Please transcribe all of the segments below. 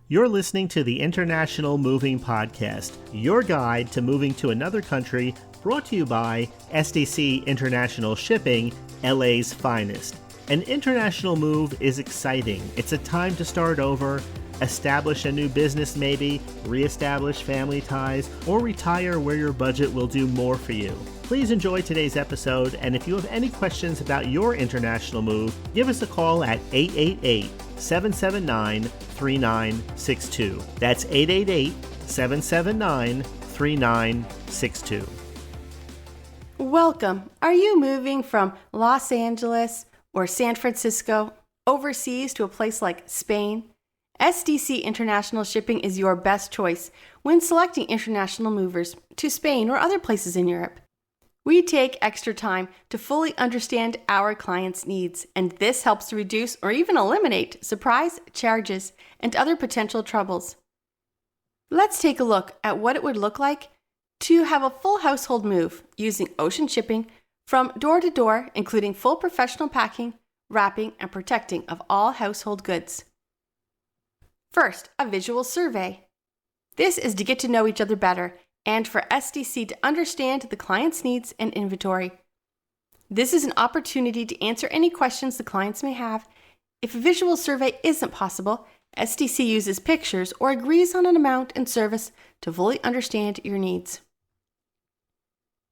You're listening to the International Moving Podcast, your guide to moving to another country, brought to you by SDC International Shipping, LA's finest. An international move is exciting. It's a time to start over, establish a new business maybe, reestablish family ties, or retire where your budget will do more for you. Please enjoy today's episode, and if you have any questions about your international move, give us a call at 888-779-3962. That's 888-779-3962. Welcome. Are you moving from Los Angeles or San Francisco overseas to a place like Spain? SDC International Shipping is your best choice when selecting international movers to Spain or other places in Europe. We take extra time to fully understand our clients' needs, and this helps to reduce or even eliminate surprise charges and other potential troubles. Let's take a look at what it would look like to have a full household move using ocean shipping from door to door, including full professional packing, wrapping, and protecting of all household goods. First, a visual survey. This is to get to know each other better and for SDC to understand the client's needs and inventory. This is an opportunity to answer any questions the clients may have. If a visual survey isn't possible, SDC uses pictures or agrees on an amount and service to fully understand your needs.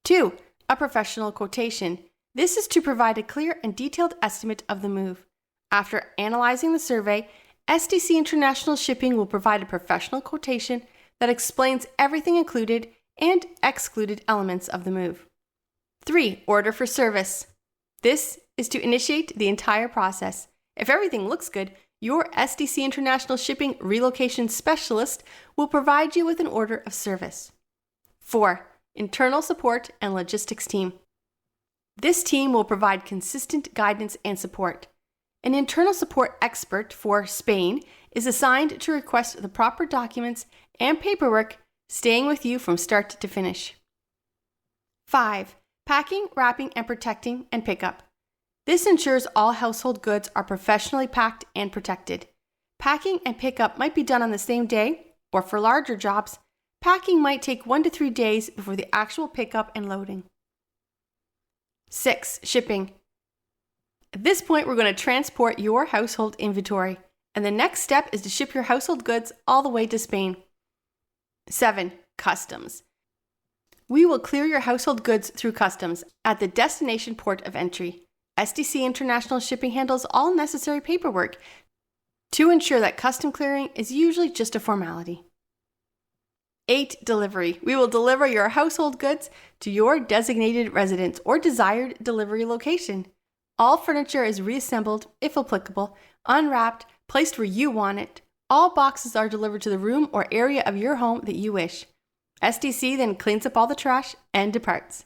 2. A professional quotation. This is to provide a clear and detailed estimate of the move. After analyzing the survey, SDC International Shipping will provide a professional quotation that explains everything included and excluded elements of the move. 3. Order for service. This is to initiate the entire process. If everything looks good, your SDC International Shipping relocation specialist will provide you with an order of service. 4. Internal support and logistics team. This team will provide consistent guidance and support. An internal support expert for Spain is assigned to request the proper documents and paperwork, staying with you from start to finish. 5. Packing, wrapping, and protecting and pickup. This ensures all household goods are professionally packed and protected. Packing and pickup might be done on the same day, or for larger jobs, packing might take 1 to 3 days before the actual pickup and loading. 6. Shipping. At this point, we're going to transport your household inventory, and the next step is to ship your household goods all the way to Spain. 7. Customs. We will clear your household goods through customs at the destination port of entry. SDC International Shipping handles all necessary paperwork to ensure that custom clearing is usually just a formality. 8. Delivery. We will deliver your household goods to your designated residence or desired delivery location. All furniture is reassembled, if applicable, unwrapped, placed where you want it. All boxes are delivered to the room or area of your home that you wish. SDC then cleans up all the trash and departs.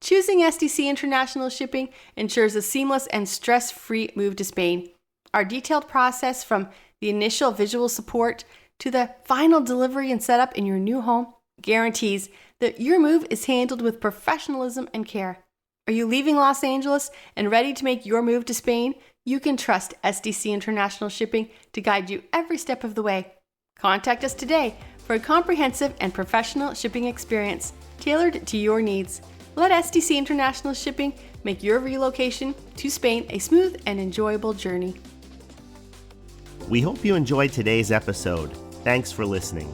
Choosing SDC International Shipping ensures a seamless and stress-free move to Spain. Our detailed process from the initial visual support to the final delivery and setup in your new home guarantees that your move is handled with professionalism and care. Are you leaving Los Angeles and ready to make your move to Spain? You can trust SDC International Shipping to guide you every step of the way. Contact us today for a comprehensive and professional shipping experience tailored to your needs. Let SDC International Shipping make your relocation to Spain a smooth and enjoyable journey. We hope you enjoyed today's episode. Thanks for listening.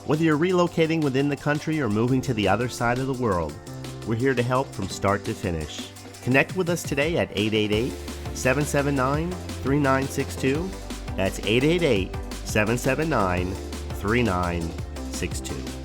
Whether you're relocating within the country or moving to the other side of the world, we're here to help from start to finish. Connect with us today at 888-779-3962. That's 888-779-3962.